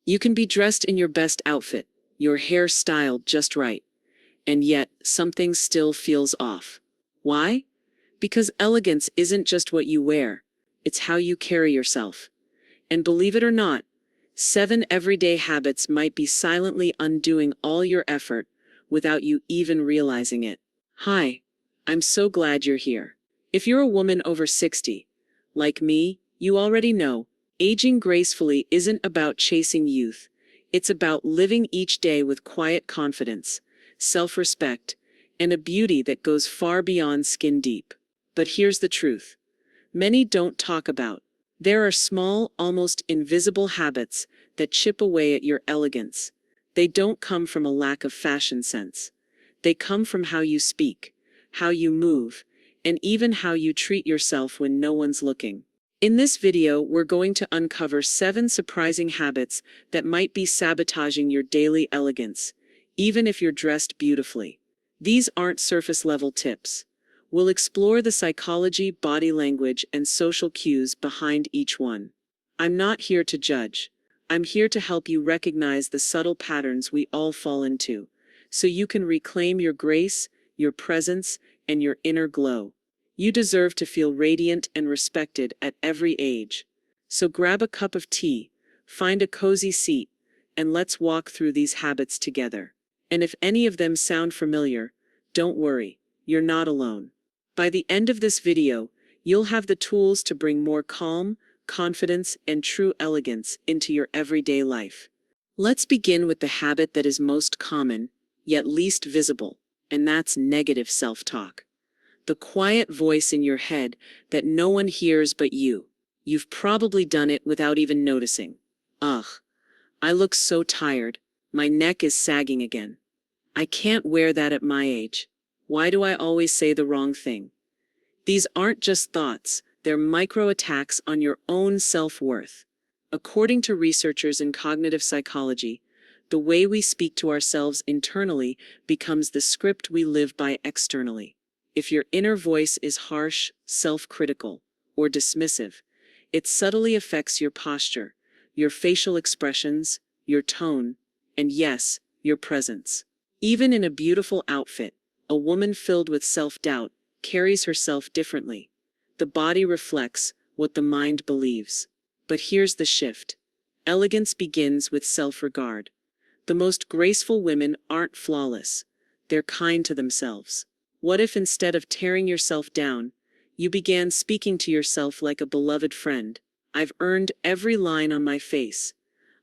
You can be dressed in your best outfit, your hair styled just right, and yet something still feels off. Why? Because elegance isn't just what you wear, it's how you carry yourself. And believe it or not, 7 everyday habits might be silently undoing all your effort without you even realizing it. Hi, I'm so glad you're here. If you're a woman over 60, like me, you already know, aging gracefully isn't about chasing youth. It's about living each day with quiet confidence, self-respect, and a beauty that goes far beyond skin deep. But here's the truth. Many don't talk about. There are small, almost invisible habits that chip away at your elegance. They don't come from a lack of fashion sense. They come from how you speak, how you move, and even how you treat yourself when no one's looking. In this video, we're going to uncover 7 surprising habits that might be sabotaging your daily elegance, even if you're dressed beautifully. These aren't surface-level tips. We'll explore the psychology, body language, and social cues behind each one. I'm not here to judge. I'm here to help you recognize the subtle patterns we all fall into, so you can reclaim your grace, your presence, and your inner glow. You deserve to feel radiant and respected at every age. So grab a cup of tea, find a cozy seat, and let's walk through these habits together. And if any of them sound familiar, don't worry, you're not alone. By the end of this video, you'll have the tools to bring more calm, confidence, and true elegance into your everyday life. Let's begin with the habit that is most common, yet least visible, and that's negative self-talk. The quiet voice in your head that no one hears but you. You've probably done it without even noticing. Ugh, I look so tired. My neck is sagging again. I can't wear that at my age. Why do I always say the wrong thing? These aren't just thoughts, they're micro-attacks on your own self-worth. According to researchers in cognitive psychology, the way we speak to ourselves internally becomes the script we live by externally. If your inner voice is harsh, self-critical, or dismissive, it subtly affects your posture, your facial expressions, your tone, and yes, your presence. Even in a beautiful outfit, a woman filled with self-doubt carries herself differently. The body reflects what the mind believes. But here's the shift. Elegance begins with self-regard. The most graceful women aren't flawless. They're kind to themselves. What if instead of tearing yourself down, you began speaking to yourself like a beloved friend? I've earned every line on my face.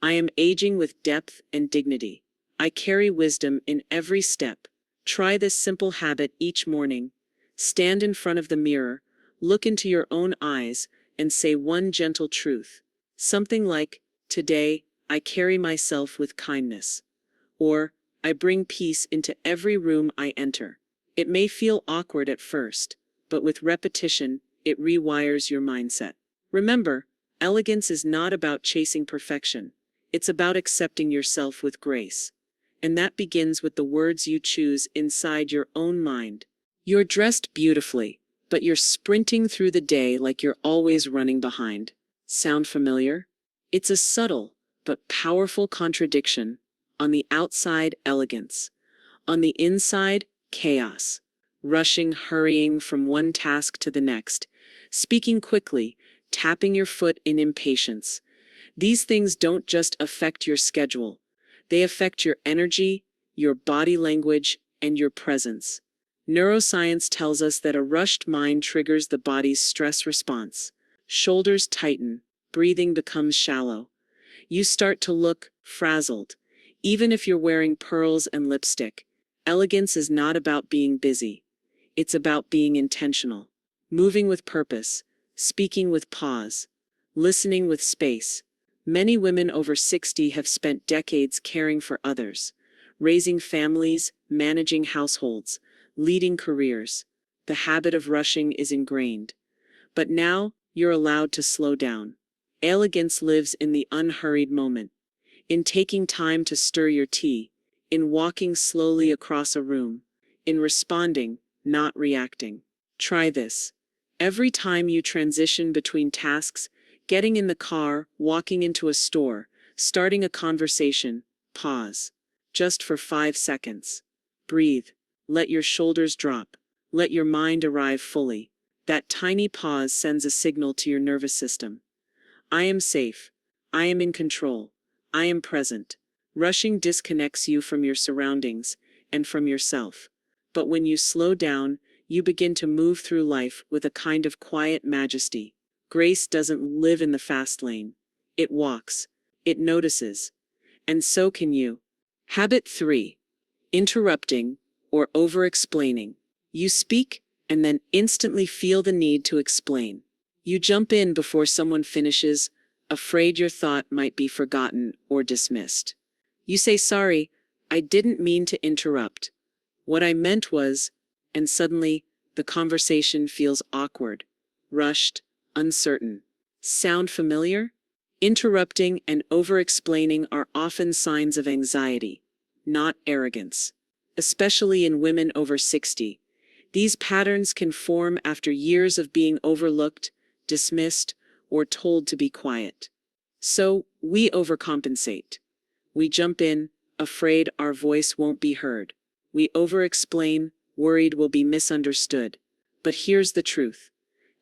I am aging with depth and dignity. I carry wisdom in every step. Try this simple habit each morning. Stand in front of the mirror, look into your own eyes, and say one gentle truth. Something like, "Today, I carry myself with kindness." Or, "I bring peace into every room I enter." It may feel awkward at first, but with repetition, it rewires your mindset. Remember, elegance is not about chasing perfection. It's about accepting yourself with grace. And that begins with the words you choose inside your own mind. You're dressed beautifully, but you're sprinting through the day like you're always running behind. Sound familiar? It's a subtle, but powerful contradiction. On the outside, elegance. On the inside, chaos. Rushing, hurrying from one task to the next. Speaking quickly, tapping your foot in impatience. These things don't just affect your schedule. They affect your energy, your body language, and your presence. Neuroscience tells us that a rushed mind triggers the body's stress response. Shoulders tighten, breathing becomes shallow. You start to look frazzled, even if you're wearing pearls and lipstick. Elegance is not about being busy. It's about being intentional, moving with purpose, speaking with pause, listening with space. Many women over 60 have spent decades caring for others, raising families, managing households, leading careers. The habit of rushing is ingrained. But now, you're allowed to slow down. Elegance lives in the unhurried moment, in taking time to stir your tea, in walking slowly across a room, in responding, not reacting. Try this. Every time you transition between tasks, getting in the car, walking into a store, Starting a conversation, pause. Just for 5 seconds. Breathe. Let your shoulders drop. Let your mind arrive fully. That tiny pause sends a signal to your nervous system. I am safe. I am in control. I am present. Rushing disconnects you from your surroundings and from yourself. But when you slow down, you begin to move through life with a kind of quiet majesty. Grace doesn't live in the fast lane. It walks. It notices. And so can you. Habit 3. Interrupting or over-explaining. You speak and then instantly feel the need to explain. You jump in before someone finishes, afraid your thought might be forgotten or dismissed. You say, "Sorry, I didn't mean to interrupt. What I meant was," and suddenly the conversation feels awkward, rushed, uncertain. Sound familiar? Interrupting and over-explaining are often signs of anxiety, not arrogance. Especially in women over 60. These patterns can form after years of being overlooked, dismissed, or told to be quiet. So, we overcompensate. We jump in, afraid our voice won't be heard. We over-explain, worried we'll be misunderstood. But here's the truth.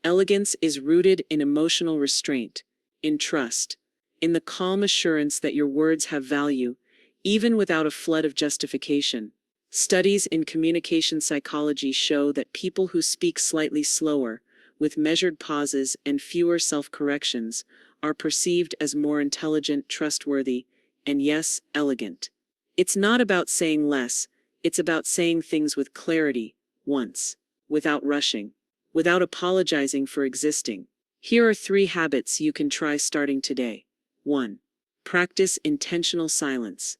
Elegance is rooted in emotional restraint, in trust, in the calm assurance that your words have value, even without a flood of justification. Studies in communication psychology show that people who speak slightly slower, with measured pauses and fewer self-corrections, are perceived as more intelligent, trustworthy, and yes, elegant. It's not about saying less, it's about saying things with clarity, once, without rushing, without apologizing for existing. Here are 3 habits you can try starting today. 1. Practice intentional silence.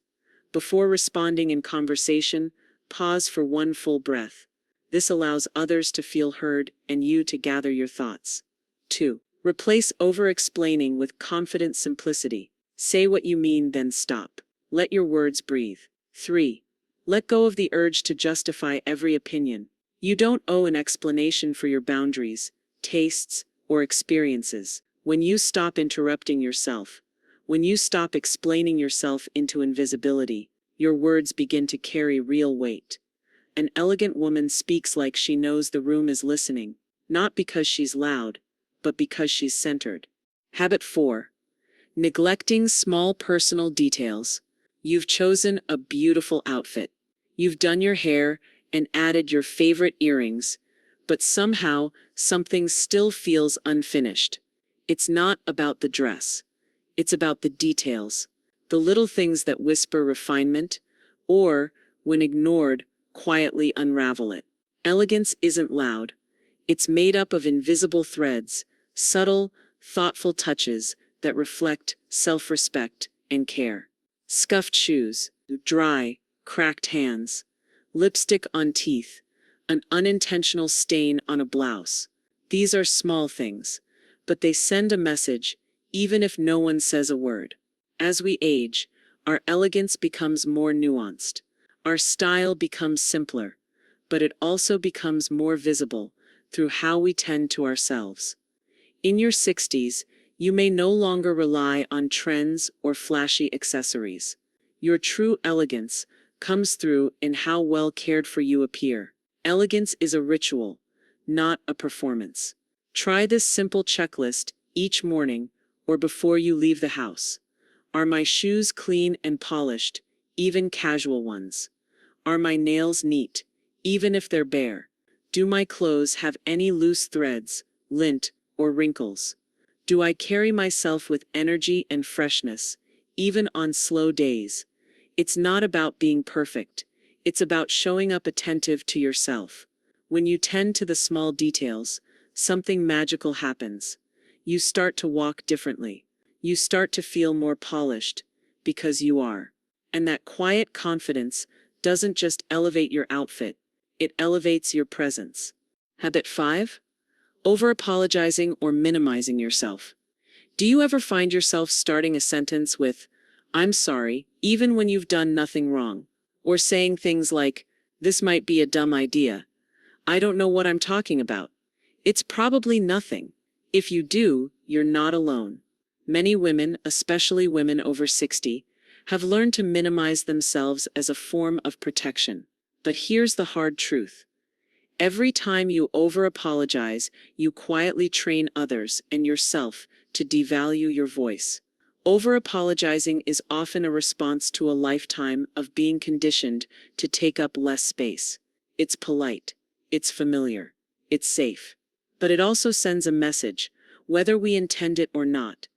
Before responding in conversation, pause for one full breath. This allows others to feel heard and you to gather your thoughts. 2. Replace over-explaining with confident simplicity. Say what you mean, then stop. Let your words breathe. 3. Let go of the urge to justify every opinion. You don't owe an explanation for your boundaries, tastes, or experiences. When you stop interrupting yourself, when you stop explaining yourself into invisibility, your words begin to carry real weight. An elegant woman speaks like she knows the room is listening, not because she's loud, but because she's centered. Habit 4. Neglecting small personal details. You've chosen a beautiful outfit. You've done your hair and added your favorite earrings, but somehow something still feels unfinished. It's not about the dress. It's about the details, the little things that whisper refinement, or, when ignored, quietly unravel it. Elegance isn't loud. It's made up of invisible threads, subtle, thoughtful touches that reflect self-respect and care. Scuffed shoes, dry, cracked hands, lipstick on teeth, an unintentional stain on a blouse. These are small things, but they send a message, even if no one says a word. As we age, our elegance becomes more nuanced. Our style becomes simpler, but it also becomes more visible through how we tend to ourselves. In your 60s, you may no longer rely on trends or flashy accessories. Your true elegance comes through in how well cared for you appear. Elegance is a ritual, not a performance. Try this simple checklist each morning or before you leave the house. Are my shoes clean and polished, even casual ones? Are my nails neat, even if they're bare? Do my clothes have any loose threads, lint, or wrinkles? Do I carry myself with energy and freshness, even on slow days? It's not about being perfect. It's about showing up attentive to yourself. When you tend to the small details, something magical happens. You start to walk differently. You start to feel more polished, because you are. And that quiet confidence doesn't just elevate your outfit, it elevates your presence. Habit 5. Over-apologizing or minimizing yourself. Do you ever find yourself starting a sentence with, "I'm sorry," even when you've done nothing wrong? Or saying things like, "This might be a dumb idea. I don't know what I'm talking about." It's probably nothing. If you do, you're not alone. Many women, especially women over 60, have learned to minimize themselves as a form of protection. But here's the hard truth. Every time you over-apologize, you quietly train others and yourself to devalue your voice. Over-apologizing is often a response to a lifetime of being conditioned to take up less space. It's polite, it's familiar, it's safe. But it also sends a message, whether we intend it or not,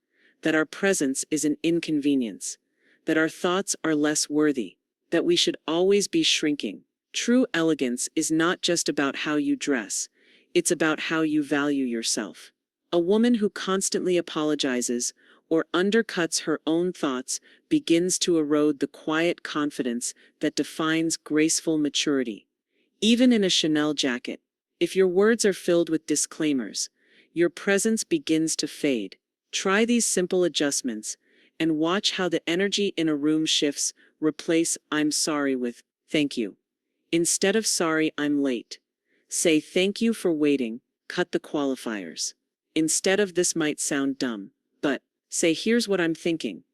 that our presence is an inconvenience, that our thoughts are less worthy, that we should always be shrinking. True elegance is not just about how you dress, it's about how you value yourself. A woman who constantly apologizes or undercuts her own thoughts begins to erode the quiet confidence that defines graceful maturity. Even in a Chanel jacket, if your words are filled with disclaimers, your presence begins to fade. Try these simple adjustments and watch how the energy in a room shifts. Replace "I'm sorry" with "thank you." Instead of "sorry, I'm late," say "thank you for waiting." Cut the qualifiers. Instead of "this might sound dumb," but say "here's what I'm thinking."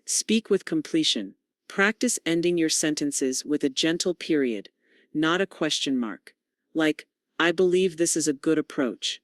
Speak with completion. Practice ending your sentences with a gentle period, not a question mark. Like, "I believe this is a good approach."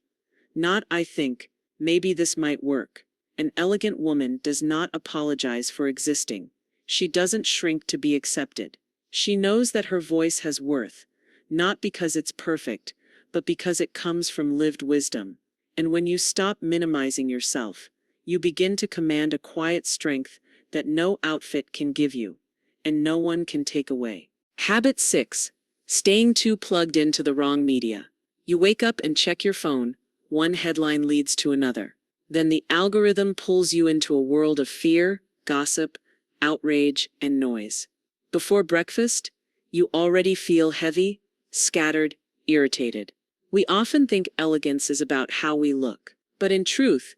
Not "I think, maybe this might work." An elegant woman does not apologize for existing. She doesn't shrink to be accepted. She knows that her voice has worth, not because it's perfect, but because it comes from lived wisdom. And when you stop minimizing yourself, you begin to command a quiet strength that no outfit can give you, and no one can take away. Habit 6. Staying too plugged into the wrong media. You wake up and check your phone, one headline leads to another. Then the algorithm pulls you into a world of fear, gossip, outrage, and noise. Before breakfast, you already feel heavy, scattered, irritated. We often think elegance is about how we look, but in truth,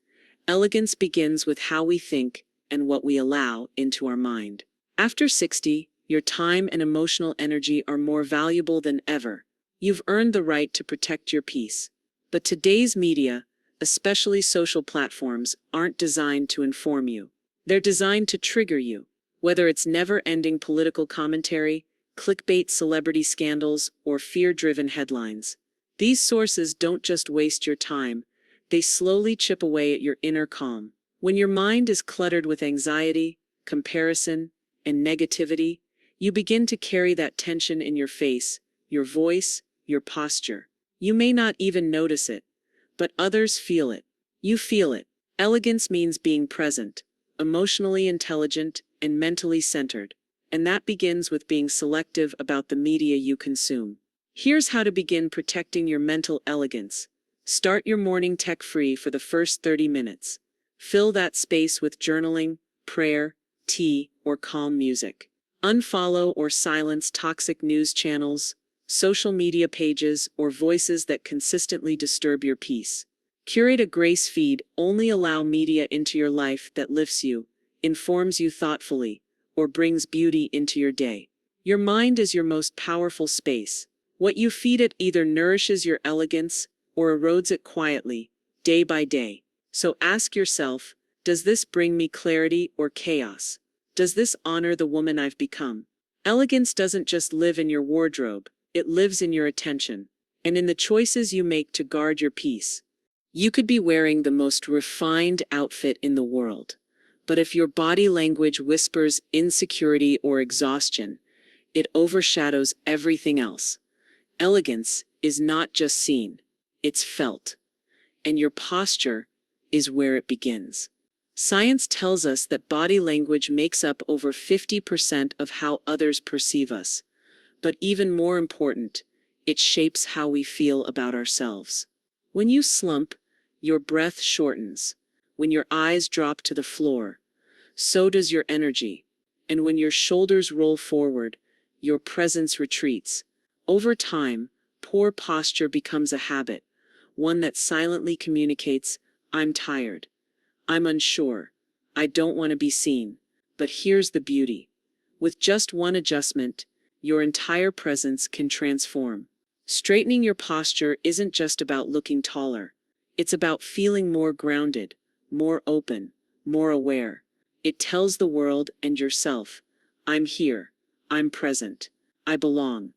elegance begins with how we think and what we allow into our mind. After 60, your time and emotional energy are more valuable than ever. You've earned the right to protect your peace. But today's media, especially social platforms, aren't designed to inform you. They're designed to trigger you. Whether it's never-ending political commentary, clickbait celebrity scandals, or fear-driven headlines. These sources don't just waste your time, they slowly chip away at your inner calm. When your mind is cluttered with anxiety, comparison, and negativity, you begin to carry that tension in your face, your voice, your posture. You may not even notice it, but others feel it. You feel it. Elegance means being present, emotionally intelligent, and mentally centered. And that begins with being selective about the media you consume. Here's how to begin protecting your mental elegance. Start your morning tech-free for the first 30 minutes. Fill that space with journaling, prayer, tea, or calm music. Unfollow or silence toxic news channels, social media pages, or voices that consistently disturb your peace. Curate a grace feed. Only allow media into your life that lifts you, informs you thoughtfully, or brings beauty into your day. Your mind is your most powerful space. What you feed it either nourishes your elegance or erodes it quietly, day by day. So ask yourself, does this bring me clarity or chaos? Does this honor the woman I've become? Elegance doesn't just live in your wardrobe, it lives in your attention, and in the choices you make to guard your peace. You could be wearing the most refined outfit in the world, but if your body language whispers insecurity or exhaustion, it overshadows everything else. Elegance is not just seen, it's felt. And your posture is where it begins. Science tells us that body language makes up over 50% of how others perceive us. But even more important, it shapes how we feel about ourselves. When you slump, your breath shortens. When your eyes drop to the floor, so does your energy. And when your shoulders roll forward, your presence retreats. Over time, poor posture becomes a habit, one that silently communicates, "I'm tired. I'm unsure. I don't want to be seen." But here's the beauty. With just one adjustment, your entire presence can transform. Straightening your posture isn't just about looking taller. It's about feeling more grounded, more open, more aware. It tells the world and yourself, I'm here, I'm present, I belong.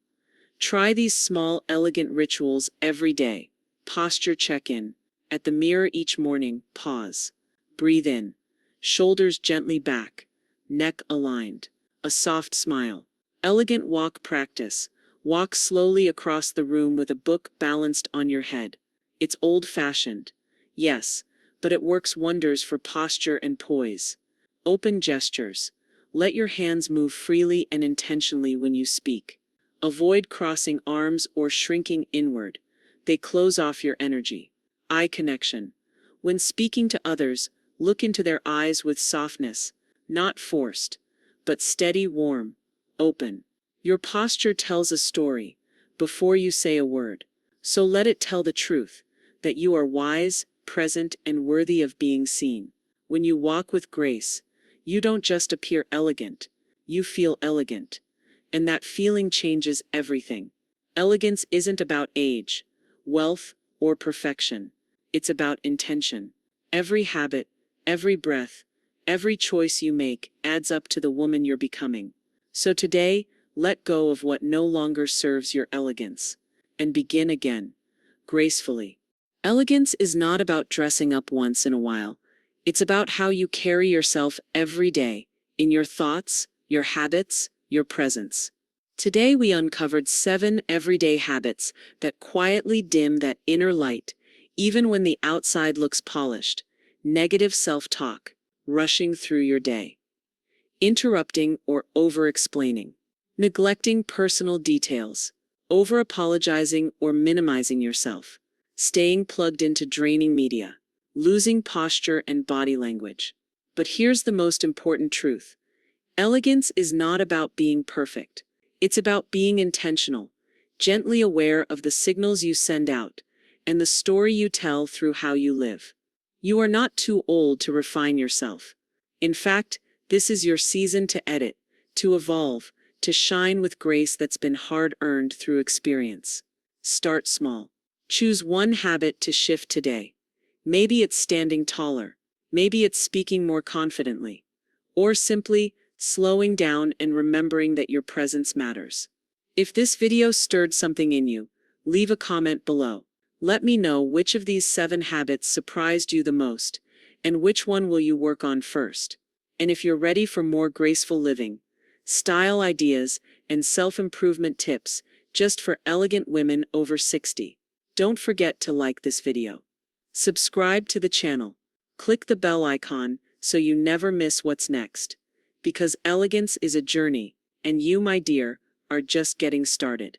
Try these small, elegant rituals every day. Posture check-in. At the mirror each morning, pause. Breathe in. Shoulders gently back. Neck aligned. A soft smile. Elegant walk practice. Walk slowly across the room with a book balanced on your head. It's old-fashioned. Yes, but it works wonders for posture and poise. Open gestures. Let your hands move freely and intentionally when you speak. Avoid crossing arms or shrinking inward. They close off your energy. Eye connection. When speaking to others, look into their eyes with softness, not forced, but steady, warm, open. Your posture tells a story before you say a word. So let it tell the truth, that you are wise, present, and worthy of being seen. When you walk with grace, you don't just appear elegant, you feel elegant. And that feeling changes everything. Elegance isn't about age, wealth, or perfection. It's about intention. Every habit, every breath, every choice you make adds up to the woman you're becoming. So today, let go of what no longer serves your elegance and begin again, gracefully. Elegance is not about dressing up once in a while. It's about how you carry yourself every day, in your thoughts, your habits, your presence. Today we uncovered 7 everyday habits that quietly dim that inner light, even when the outside looks polished. Negative self-talk, rushing through your day, interrupting or over-explaining, neglecting personal details, over-apologizing or minimizing yourself, staying plugged into draining media, losing posture and body language. But here's the most important truth. Elegance is not about being perfect. It's about being intentional, gently aware of the signals you send out, and the story you tell through how you live. You are not too old to refine yourself. In fact, this is your season to edit, to evolve, to shine with grace that's been hard-earned through experience. Start small. Choose one habit to shift today. Maybe it's standing taller. Maybe it's speaking more confidently. Or simply, slowing down and remembering that your presence matters. If this video stirred something in you, leave a comment below. Let me know which of these 7 habits surprised you the most, and which one will you work on first. And if you're ready for more graceful living, style ideas, and self-improvement tips just for elegant women over 60, don't forget to like this video. Subscribe to the channel. Click the bell icon so you never miss what's next. Because elegance is a journey, and you, my dear, are just getting started.